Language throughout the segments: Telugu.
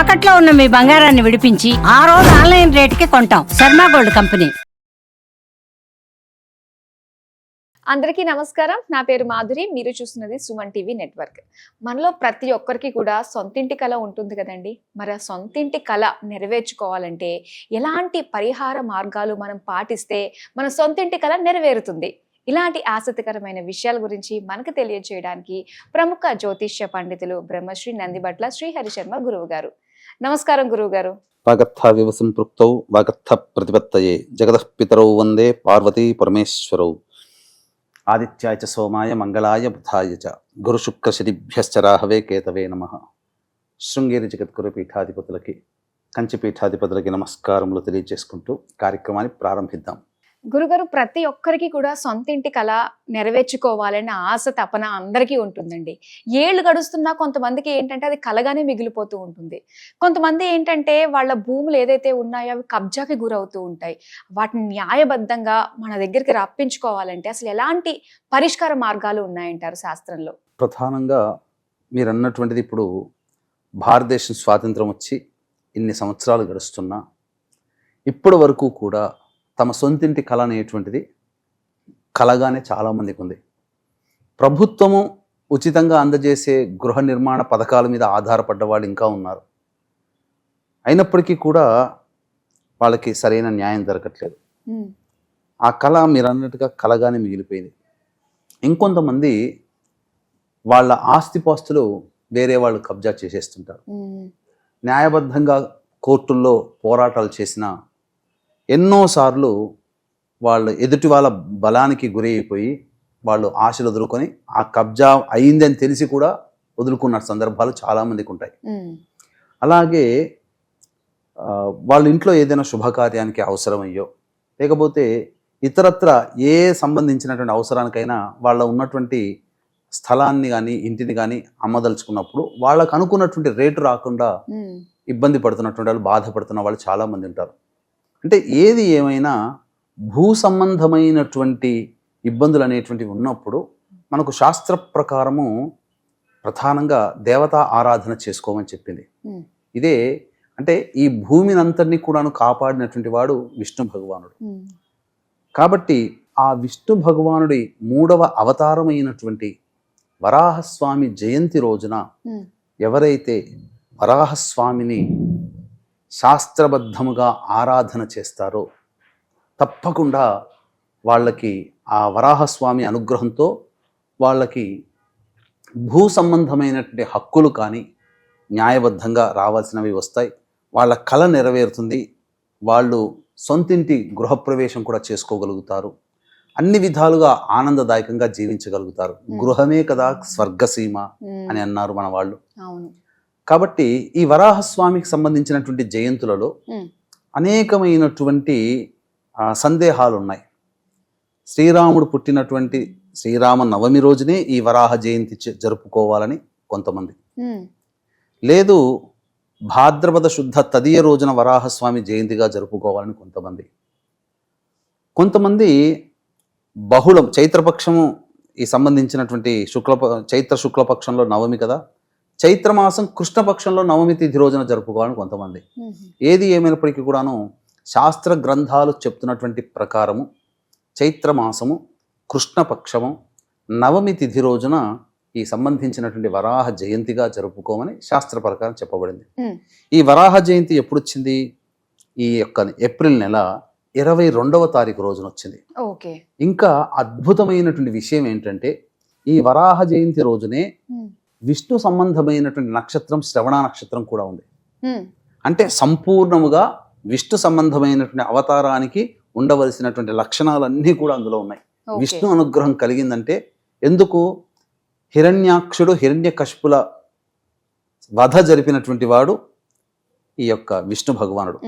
తాకట్లో ఉన్న మీ బంగారాన్ని విడిపించి ఆ రోజు ఆన్లైన్ రేటుకి కొంటాం. Sharma gold company. అందరికీ నమస్కారం. నా పేరు మాధురి. మీరు చూస్తున్నది సుమన్ టీవీ నెట్వర్క్. మనలో ప్రతి ఒక్కరికి కూడా సొంతింటి కళ ఉంటుంది కదండి. మరి ఆ సొంతింటి కళ నెరవేర్చుకోవాలంటే ఎలాంటి పరిహార మార్గాలు మనం పాటిస్తే మన సొంతింటి కళ నెరవేరుతుంది? ఇలాంటి ఆసక్తికరమైన విషయాల గురించి మనకు తెలియజేయడానికి ప్రముఖ జ్యోతిష్య పండితులు బ్రహ్మశ్రీ నందిబట్ల శ్రీహరి శర్మ గురువు గారు. నమస్కారం గురువు గారు. వాగర్థ వివసంపృక్తౌ వాగర్థ ప్రతిపత్తయే జగతః పితరౌ వందే పార్వతీ పరమేశ్వరౌ. ఆదిత్యాయ చ సోమాయ మంగళాయ బుధాయ చ గురు శుక్ర శనిభ్యశ్చ రాహవే కేతవే నమః. శృంగేరి జగద్గురు పీఠాధిపతులకి, కంచి పీఠాధిపతులకి నమస్కారములు తెలియజేసుకుంటూ కార్యక్రమాన్ని ప్రారంభిద్దాం. గురుగారు, ప్రతి ఒక్కరికి కూడా సొంతింటి కళ నెరవేర్చుకోవాలనే ఆశ తపన అందరికీ ఉంటుందండి. ఏళ్ళు గడుస్తున్నా కొంతమందికి ఏంటంటే అది కలగానే మిగిలిపోతూ ఉంటుంది. కొంతమంది ఏంటంటే వాళ్ళ భూములు ఏదైతే ఉన్నాయో అవి కబ్జాకి గురవుతూ ఉంటాయి. వాటిని న్యాయబద్ధంగా మన దగ్గరికి రప్పించుకోవాలంటే అసలు ఎలాంటి పరిష్కార మార్గాలు ఉన్నాయంటారు శాస్త్రంలో? ప్రధానంగా మీరు అన్నటువంటిది, ఇప్పుడు భారతదేశం స్వాతంత్రం వచ్చి ఇన్ని సంవత్సరాలు గడుస్తున్నా ఇప్పటి వరకు కూడా తమ సొంతింటి కళ అనేటువంటిది కలగానే చాలామందికి ఉంది. ప్రభుత్వము ఉచితంగా అందజేసే గృహ నిర్మాణ పథకాల మీద ఆధారపడ్డ వాళ్ళు ఇంకా ఉన్నారు. అయినప్పటికీ కూడా వాళ్ళకి సరైన న్యాయం దొరకట్లేదు. ఆ కళ మీరు అన్నట్టుగా కలగానే మిగిలిపోయింది. ఇంకొంతమంది వాళ్ళ ఆస్తిపాస్తులు వేరే వాళ్ళు కబ్జా చేసేస్తుంటారు. న్యాయబద్ధంగా కోర్టుల్లో పోరాటాలు చేసిన ఎన్నోసార్లు వాళ్ళు ఎదుటి వాళ్ళ బలానికి గురి అయిపోయి వాళ్ళు ఆశలు వదులుకొని ఆ కబ్జా అయిందని తెలిసి కూడా వదులుకున్న సందర్భాలు చాలామందికి ఉంటాయి. అలాగే వాళ్ళ ఇంట్లో ఏదైనా శుభకార్యానికి అవసరమయ్యో లేకపోతే ఇతరత్ర ఏ సంబంధించినటువంటి అవసరానికైనా వాళ్ళ ఉన్నటువంటి స్థలాన్ని కానీ ఇంటిని కానీ అమ్మదలుచుకున్నప్పుడు వాళ్ళకు అనుకున్నటువంటి రేటు రాకుండా ఇబ్బంది పడుతున్నటువంటి వాళ్ళు, బాధపడుతున్న వాళ్ళు చాలామంది ఉంటారు. అంటే ఏది ఏమైనా భూ సంబంధమైనటువంటి ఇబ్బందులు అనేటువంటివి ఉన్నప్పుడు మనకు శాస్త్ర ప్రకారము ప్రధానంగా దేవతా ఆరాధన చేసుకోమని చెప్పింది. ఇదే అంటే ఈ భూమిని అంతటినీ కూడాను కాపాడినటువంటి వాడు విష్ణు భగవానుడు. కాబట్టి ఆ విష్ణు భగవానుడి 3వ అవతారమైనటువంటి వరాహస్వామి జయంతి రోజున ఎవరైతే వరాహస్వామిని శాస్త్రబద్ధముగా ఆరాధన చేస్తారో తప్పకుండా వాళ్ళకి ఆ వరాహస్వామి అనుగ్రహంతో వాళ్ళకి భూ సంబంధమైనటువంటి హక్కులు కానీ న్యాయబద్ధంగా రావాల్సినవి వస్తాయి. వాళ్ళ కళ నెరవేరుతుంది. వాళ్ళు సొంతింటి గృహప్రవేశం కూడా చేసుకోగలుగుతారు. అన్ని విధాలుగా ఆనందదాయకంగా జీవించగలుగుతారు. గృహమే కదా స్వర్గసీమ అని అన్నారు మన వాళ్ళు. కాబట్టి ఈ వరాహస్వామికి సంబంధించినటువంటి జయంతులలో అనేకమైనటువంటి సందేహాలు ఉన్నాయి. శ్రీరాముడు పుట్టినటువంటి శ్రీరామ నవమి రోజునే ఈ వరాహ జయంతి జరుపుకోవాలని కొంతమంది, లేదు భాద్రపద శుద్ధ తదియ రోజున వరాహస్వామి జయంతిగా జరుపుకోవాలని కొంతమంది బహుళం చైత్రపక్షము ఈ సంబంధించినటువంటి చైత్ర శుక్లపక్షంలో నవమి కదా, చైత్రమాసం కృష్ణపక్షంలో నవమి తిథి రోజున జరుపుకోవాలని కొంతమంది. ఏది ఏమైనప్పటికీ కూడాను శాస్త్ర గ్రంథాలు చెప్తున్నటువంటి ప్రకారము చైత్రమాసము కృష్ణపక్షము నవమి తిథి రోజున ఈ సంబంధించినటువంటి వరాహ జయంతిగా జరుపుకోమని శాస్త్ర ప్రకారం చెప్పబడింది. ఈ వరాహ జయంతి ఎప్పుడు వచ్చింది? ఈ యొక్క ఏప్రిల్ నెల 22వ తారీఖు రోజున వచ్చింది. ఇంకా అద్భుతమైనటువంటి విషయం ఏంటంటే ఈ వరాహ జయంతి రోజునే విష్ణు సంబంధమైనటువంటి నక్షత్రం శ్రవణ నక్షత్రం కూడా ఉంది. అంటే సంపూర్ణముగా విష్ణు సంబంధమైనటువంటి అవతారానికి ఉండవలసినటువంటి లక్షణాలన్నీ కూడా అందులో ఉన్నాయి. విష్ణు అనుగ్రహం కలిగిందంటే ఎందుకు? హిరణ్యాక్షుడు హిరణ్యకశిపుల వధ జరిపినటువంటి వాడు ఈ యొక్క విష్ణు భగవానుడు.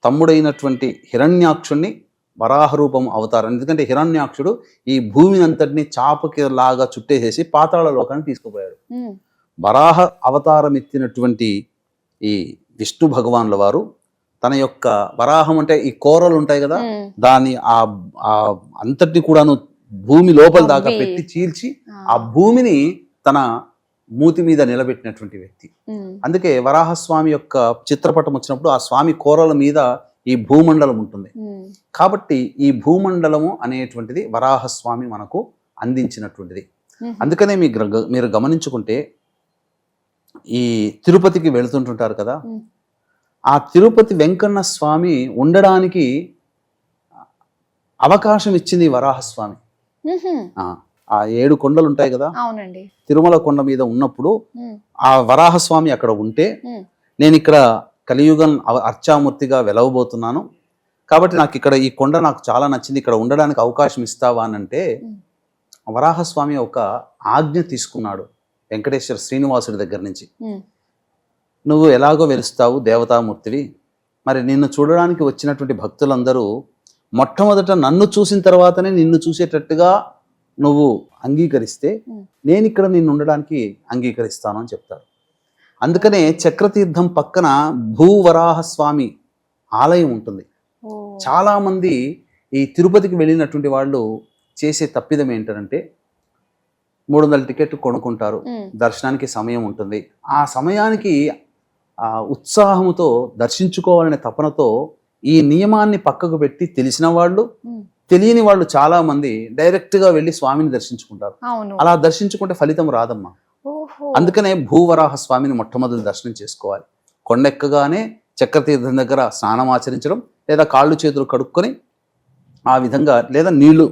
తమ్ముడైనటువంటి హిరణ్యాక్షుణ్ణి వరాహ రూపం అవతారం. ఎందుకంటే హిరణ్యాక్షుడు ఈ భూమిని అంతటిని చాపకి లాగా చుట్టేసేసి పాతాళ లోకానికి తీసుకుపోయాడు. వరాహ అవతారం ఎత్తినటువంటి ఈ విష్ణు భగవానుల వారు తన యొక్క వరాహం అంటే ఈ కోరలు ఉంటాయి కదా, దాన్ని ఆ అంతటిని కూడాను భూమి లోపల దాకా పెట్టి చీల్చి ఆ భూమిని తన మూతి మీద నిలబెట్టినటువంటి వ్యక్తి. అందుకే వరాహస్వామి యొక్క చిత్రపటం వచ్చినప్పుడు ఆ స్వామి కోరల మీద ఈ భూమండలం ఉంటుంది. కాబట్టి ఈ భూమండలము అనేటువంటిది వరాహస్వామి మనకు అందించినటువంటిది. అందుకనే మీరు గమనించుకుంటే ఈ తిరుపతికి వెళుతుంటుంటారు కదా, ఆ తిరుపతి వెంకన్న స్వామి ఉండడానికి అవకాశం ఇచ్చింది వరాహస్వామి. ఆ 7 కొండలు ఉంటాయి కదా, అవునండి, తిరుమల కొండ మీద ఉన్నప్పుడు ఆ వరాహస్వామి అక్కడ ఉంటే, నేను ఇక్కడ కలియుగం అర్చామూర్తిగా వెలవబోతున్నాను కాబట్టి నాకు ఇక్కడ ఈ కొండ నాకు చాలా నచ్చింది, ఇక్కడ ఉండడానికి అవకాశం ఇస్తావా అని అంటే వరాహస్వామి ఒక ఆజ్ఞ తీసుకున్నాడు వెంకటేశ్వర శ్రీనివాసుడి దగ్గర నుంచి. నువ్వు ఎలాగో వెలుస్తావు, దేవతామూర్తివి, మరి నిన్ను చూడడానికి వచ్చినటువంటి భక్తులందరూ మొట్టమొదట నన్ను చూసిన తర్వాతనే నిన్ను చూసేటట్టుగా నువ్వు అంగీకరిస్తే నేను ఇక్కడ నిన్ను ఉండడానికి అంగీకరిస్తాను అని చెప్తారు. అందుకనే చక్రతీర్థం పక్కన భూవరాహస్వామి ఆలయం ఉంటుంది. చాలా మంది ఈ తిరుపతికి వెళ్ళినటువంటి వాళ్ళు చేసే తప్పిదం ఏంటంటే 300 టికెట్ కొనుక్కుంటారు, దర్శనానికి సమయం ఉంటుంది, ఆ సమయానికి ఉత్సాహంతో దర్శించుకోవాలనే తపనతో ఈ నియమాన్ని పక్కకు పెట్టి తెలిసిన వాళ్ళు తెలియని వాళ్ళు చాలా మంది డైరెక్ట్ గా వెళ్ళి స్వామిని దర్శించుకుంటారు. అలా దర్శించుకుంటే ఫలితం రాదమ్మా. అందుకనే భూవరాహ స్వామిని మొట్టమొదటి దర్శనం చేసుకోవాలి. కొండెక్కగానే చక్రతీర్థం దగ్గర స్నానం ఆచరించడం, లేదా కాళ్ళు చేతులు కడుక్కొని ఆ విధంగా, లేదా నీళ్లు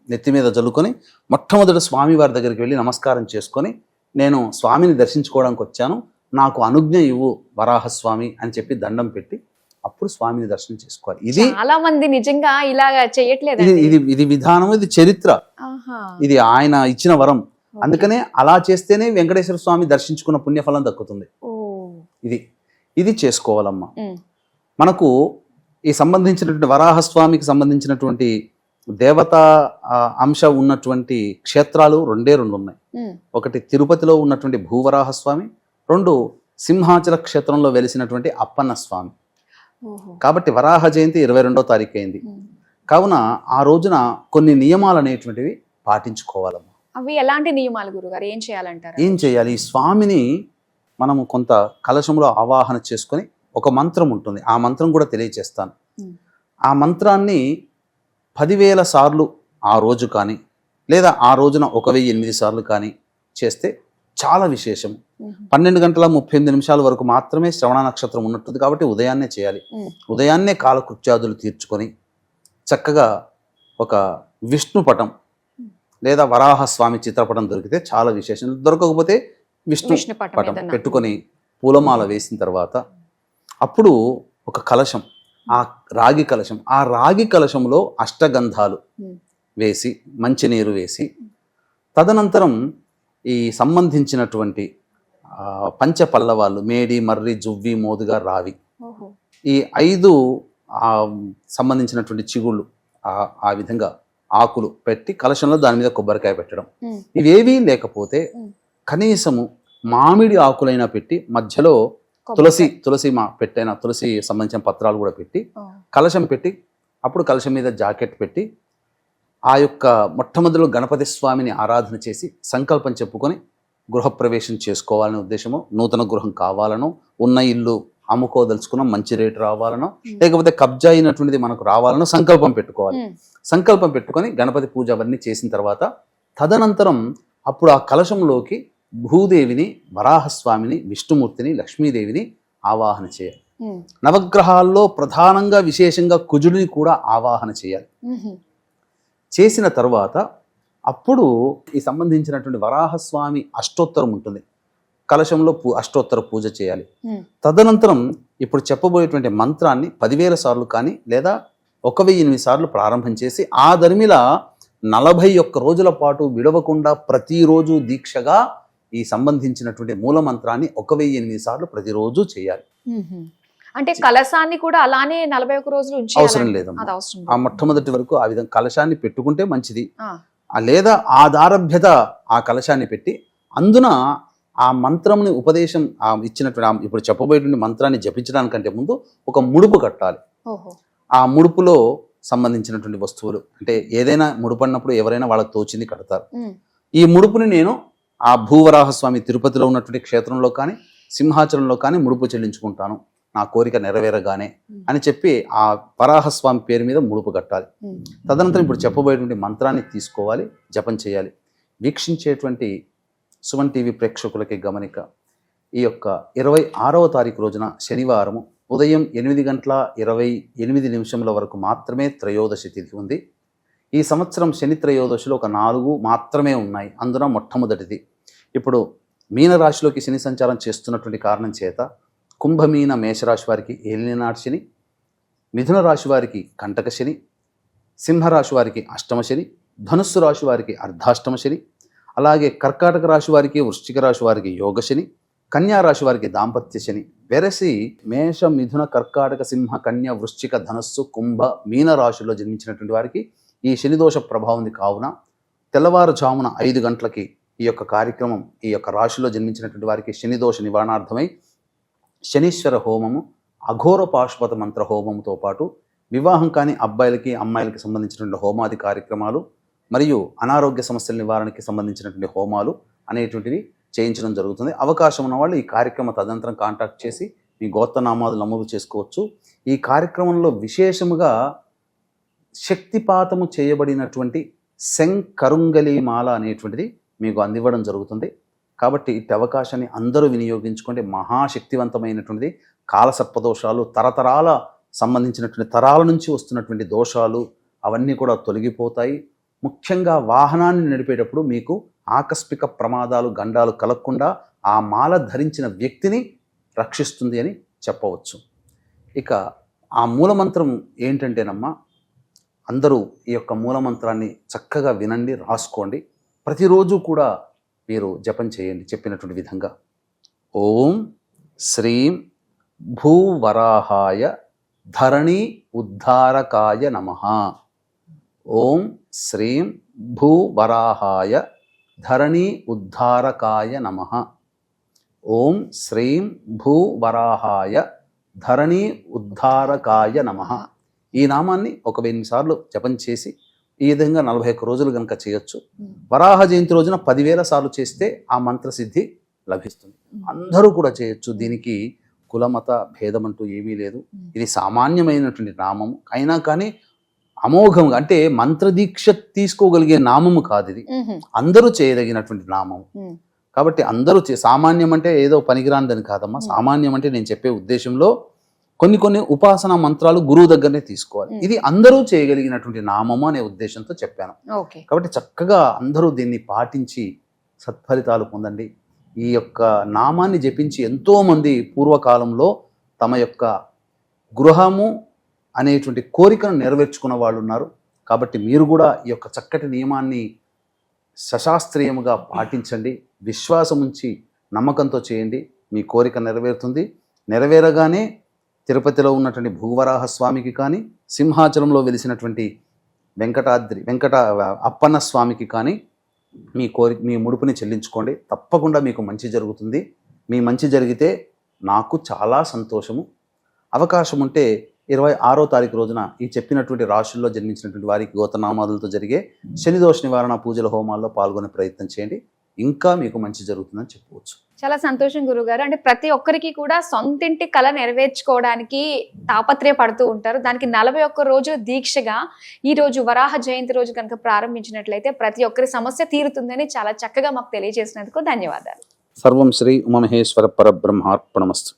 నెత్తి మీద జల్లుకొని మొట్టమొదటి స్వామి వారి దగ్గరికి వెళ్ళి నమస్కారం చేసుకొని, నేను స్వామిని దర్శించుకోవడానికి వచ్చాను, నాకు అనుజ్ఞ ఇవ్వు వరాహస్వామి అని చెప్పి దండం పెట్టి అప్పుడు స్వామిని దర్శనం చేసుకోవాలి. ఇది చాలా మంది నిజంగా ఇలా చేయట్లేదు. ఇది విధానం, ఇది చరిత్ర, ఇది ఆయన ఇచ్చిన వరం. అందుకనే అలా చేస్తేనే వెంకటేశ్వర స్వామి దర్శించుకున్న పుణ్యఫలం దక్కుతుంది. ఇది చేసుకోవాలమ్మా. మనకు ఈ సంబంధించినటువంటి వరాహస్వామికి సంబంధించినటువంటి దేవతా అంశ ఉన్నటువంటి క్షేత్రాలు 2 ఉన్నాయి. ఒకటి తిరుపతిలో ఉన్నటువంటి భూవరాహస్వామి, 2 సింహాచల క్షేత్రంలో వెలిసినటువంటి అప్పన్న స్వామి. కాబట్టి వరాహ జయంతి 22వ తారీఖు అయింది కావున ఆ రోజున కొన్ని నియమాలు అనేటువంటివి పాటించుకోవాలమ్మా. అవి ఎలాంటి నియమాలు గురుగారు? ఏం చేయాలంటారు? ఏం చేయాలి? ఈ స్వామిని మనము కొంత కలశంలో ఆవాహన చేసుకొని ఒక మంత్రం ఉంటుంది, ఆ మంత్రం కూడా తెలియచేస్తాను. ఆ మంత్రాన్ని 10,000 సార్లు ఆ రోజు కానీ, లేదా ఆ రోజున 1008 సార్లు కానీ చేస్తే చాలా విశేషం. 12:38 వరకు మాత్రమే శ్రవణ నక్షత్రం ఉన్నట్టుంది కాబట్టి ఉదయాన్నే చేయాలి. ఉదయాన్నే కాలకృత్యాదులు తీర్చుకొని చక్కగా ఒక విష్ణు పటం లేదా వరాహస్వామి చిత్రపటం దొరికితే చాలా విశేషం. దొరకకపోతే విష్ణు పటం పెట్టుకొని పూలమాల వేసిన తర్వాత అప్పుడు ఒక కలశం, ఆ రాగి కలశం, ఆ రాగి కలశంలో అష్టగంధాలు వేసి మంచినీరు వేసి, తదనంతరం ఈ సంబంధించినటువంటి పంచపల్లవాళ్ళు మేడి, మర్రి, జువ్వి, మోదుగా, రావి, ఈ 5 సంబంధించినటువంటి చిగుళ్ళు ఆ విధంగా ఆకులు పెట్టి కలశంలో దాని మీద కొబ్బరికాయ పెట్టడం. ఇవేవీ లేకపోతే కనీసము మామిడి ఆకులైనా పెట్టి మధ్యలో తులసి పెట్టైన తులసి సంబంధించిన పత్రాలు కూడా పెట్టి కలశం పెట్టి, అప్పుడు కలశం మీద జాకెట్ పెట్టి ఆ యొక్క మొట్టమొదలు గణపతి స్వామిని ఆరాధన చేసి సంకల్పం చెప్పుకొని గృహప్రవేశం చేసుకోవాలనే ఉద్దేశము, నూతన గృహం కావాలనో, ఉన్న ఇల్లు అమ్ముకోదలుచుకున్న మంచి రేటు రావాలనో, లేకపోతే కబ్జా అయినటువంటిది మనకు రావాలనో సంకల్పం పెట్టుకోవాలి. సంకల్పం పెట్టుకొని గణపతి పూజ అవన్నీ చేసిన తర్వాత తదనంతరం అప్పుడు ఆ కలశంలోకి భూదేవిని, వరాహస్వామిని, విష్ణుమూర్తిని, లక్ష్మీదేవిని ఆవాహన చేయాలి. నవగ్రహాల్లో ప్రధానంగా విశేషంగా కుజుడిని కూడా ఆవాహన చేయాలి. చేసిన తర్వాత అప్పుడు ఈ సంబంధించినటువంటి వరాహస్వామి అష్టోత్తరం ఉంటుంది, కలశంలో అష్టోత్తర పూజ చేయాలి. తదనంతరం ఇప్పుడు చెప్పబోయేటువంటి మంత్రాన్ని 10,000 సార్లు కానీ లేదా 1008 సార్లు ప్రారంభం చేసి ఆ దరిమిల 41 రోజుల పాటు విడవకుండా ప్రతిరోజు దీక్షగా ఈ సంబంధించినటువంటి మూల మంత్రాన్ని 1008 సార్లు ప్రతిరోజు చేయాలి. అంటే కలశాన్ని కూడా అలానే 41 రోజులు అవసరం లేదు. ఆ మొట్టమొదటి వరకు ఆ విధంగా కలశాన్ని పెట్టుకుంటే మంచిది. లేదా ఆధారభ్యత ఆ కలశాన్ని పెట్టి అందున ఆ మంత్రంని ఉపదేశం ఇచ్చినటువంటి ఇప్పుడు చెప్పబోయేటువంటి మంత్రాన్ని జపించడానికంటే ముందు ఒక ముడుపు కట్టాలి. ఆ ముడుపులో సంబంధించినటువంటి వస్తువులు, అంటే ఏదైనా ముడుపడినప్పుడు ఎవరైనా వాళ్ళకి తోచింది కడతారు. ఈ ముడుపుని నేను ఆ భూవరాహస్వామి తిరుపతిలో ఉన్నటువంటి క్షేత్రంలో కానీ సింహాచలంలో కానీ ముడుపు చెల్లించుకుంటాను నా కోరిక నెరవేరగానే అని చెప్పి ఆ వరాహస్వామి పేరు మీద ముడుపు కట్టాలి. తదనంతరం ఇప్పుడు చెప్పబోయేటువంటి మంత్రాన్ని తీసుకోవాలి, జపం చేయాలి. వీక్షించేటువంటి సుమన్ టీవీ ప్రేక్షకులకి గమనిక, ఈ యొక్క 26వ తారీఖు రోజున శనివారము ఉదయం 8:28 వరకు మాత్రమే త్రయోదశి తిథి ఉంది. ఈ సంవత్సరం శని త్రయోదశిలో ఒక 4 మాత్రమే ఉన్నాయి. అందున మొట్టమొదటిది ఇప్పుడు మీనరాశిలోకి శని సంచారం చేస్తున్నటువంటి కారణం చేత కుంభమీన మేషరాశి వారికి ఏలినాటి శని, మిథున రాశి వారికి కంటక శని, సింహరాశి వారికి అష్టమ శని, ధనుస్సు రాశి వారికి అర్ధాష్టమ శని, అలాగే కర్కాటక రాశి వారికి వృశ్చిక రాశి వారికి యోగ శని, కన్యా రాశి వారికి దాంపత్య శని. వెరసి మేష మిథున కర్కాటక సింహ కన్య వృశ్చిక ధనస్సు కుంభ మీన రాశుల్లో జన్మించినటువంటి వారికి ఈ శనిదోష ప్రభావం ఉంది. కావున తెల్లవారుజామున 5 గంటలకి ఈ యొక్క కార్యక్రమం ఈ యొక్క రాశిలో జన్మించినటువంటి వారికి శనిదోష నివారణార్థమై శనీశ్వర హోమము, అఘోర పాశుపత మంత్ర హోమంతో పాటు వివాహం కాని అబ్బాయిలకి అమ్మాయిలకి సంబంధించినటువంటి హోమాది కార్యక్రమాలు మరియు అనారోగ్య సమస్యల నివారణకి సంబంధించినటువంటి హోమాలు అనేటువంటివి చేయించడం జరుగుతుంది. అవకాశం ఉన్న వాళ్ళు ఈ కార్యక్రమ తదనంతరం కాంటాక్ట్ చేసి మీ గోత్రనామాలు నమోదు చేసుకోవచ్చు. ఈ కార్యక్రమంలో విశేషముగా శక్తిపాతము చేయబడినటువంటి శంకరుంగలి మాల అనేటువంటిది మీకు అందివ్వడం జరుగుతుంది. కాబట్టి ఇట్టి అవకాశాన్ని అందరూ వినియోగించుకోండి. మహాశక్తివంతమైనటువంటిది. కాలసర్పదోషాలు, తరతరాల సంబంధించినటువంటి తరాల నుంచి వస్తున్నటువంటి దోషాలు అవన్నీ కూడా తొలగిపోతాయి. ముఖ్యంగా వాహనాన్ని నడిపేటప్పుడు మీకు ఆకస్మిక ప్రమాదాలు గండాలు కలగకుండా ఆ మాల ధరించిన వ్యక్తిని రక్షిస్తుంది అని చెప్పవచ్చు. ఇక ఆ మూలమంత్రం ఏంటంటేనమ్మా, అందరూ ఈ యొక్క మూలమంత్రాన్ని చక్కగా వినండి, రాసుకోండి. ప్రతిరోజు కూడా మీరు జపం చేయండి చెప్పినటువంటి విధంగా. ఓం శ్రీం భూవరాహాయ ధరణి ఉద్ధారకాయ నమః. ఓం శ్రీం భూవరాహాయ ధరణి ఉద్ధారకాయ నమః. ఓం శ్రీం భూవరాహాయ ధరణి ఉద్ధారకాయ నమః. ఈ నామాన్ని 1000 సార్లు జపం చేసి ఈ విధంగా 41 రోజులు కనుక చేయొచ్చు. వరాహ జయంతి రోజున 10,000 సార్లు చేస్తే ఆ మంత్రసిద్ధి లభిస్తుంది. అందరూ కూడా చేయొచ్చు. దీనికి కులమత భేదం అంటూ ఏమీ లేదు. ఇది సామాన్యమైనటువంటి నామము అయినా కానీ అమోఘంగా, అంటే మంత్రదీక్ష తీసుకోగలిగే నామము కాదు ఇది. అందరూ చేయదగినటువంటి నామము. కాబట్టి అందరూ సామాన్యం అంటే ఏదో పనికిరానిదని కాదమ్మా. సామాన్యం అంటే నేను చెప్పే ఉద్దేశంలో కొన్ని ఉపాసనా మంత్రాలు గురువు దగ్గరనే తీసుకోవాలి. ఇది అందరూ చేయగలిగినటువంటి నామము అనే ఉద్దేశంతో చెప్పాను. కాబట్టి చక్కగా అందరూ దీన్ని పాటించి సత్ఫలితాలు పొందండి. ఈ యొక్క నామాన్ని జపించి ఎంతో మంది పూర్వకాలంలో తమ యొక్క గృహము అనేటువంటి కోరికను నెరవేర్చుకున్న వాళ్ళు ఉన్నారు. కాబట్టి మీరు కూడా ఈ యొక్క చక్కటి నియమాన్ని సశాస్త్రీయముగా పాటించండి. విశ్వాసం ఉంచి నమ్మకంతో చేయండి. మీ కోరిక నెరవేరుతుంది. నెరవేరగానే తిరుపతిలో ఉన్నటువంటి భూవరాహ స్వామికి కానీ, సింహాచలంలో వెలిసినటువంటి వెంకట అప్పన్న స్వామికి కానీ మీ ముడుపుని చెల్లించుకోండి. తప్పకుండా మీకు మంచి జరుగుతుంది. మీ మంచి జరిగితే నాకు చాలా సంతోషము. అవకాశం ఉంటే 26వ తారీఖు రోజున ఈ చెప్పినటువంటి రాశుల్లో జన్మించినటువంటి వారికి గోత్రనామాదులతో జరిగే శనిదోష నివారణ పూజల హోమాల్లో పాల్గొనే ప్రయత్నం చేయండి. ఇంకా మీకు మంచి జరుగుతుందని చెప్పవచ్చు. చాలా సంతోషం గురుగారు. అంటే ప్రతి ఒక్కరికి కూడా సొంతింటి కళ నెరవేర్చుకోవడానికి తాపత్రయపడుతూ ఉంటారు. దానికి 41 రోజుల దీక్షగా ఈ రోజు వరాహ జయంతి రోజు కనుక ప్రారంభించినట్లయితే ప్రతి ఒక్కరి సమస్య తీరుతుందని చాలా చక్కగా మాకు తెలియజేసినందుకు ధన్యవాదాలు. సర్వం శ్రీ ఉమామహేశ్వర పరబ్రహ్మార్పణమస్తు.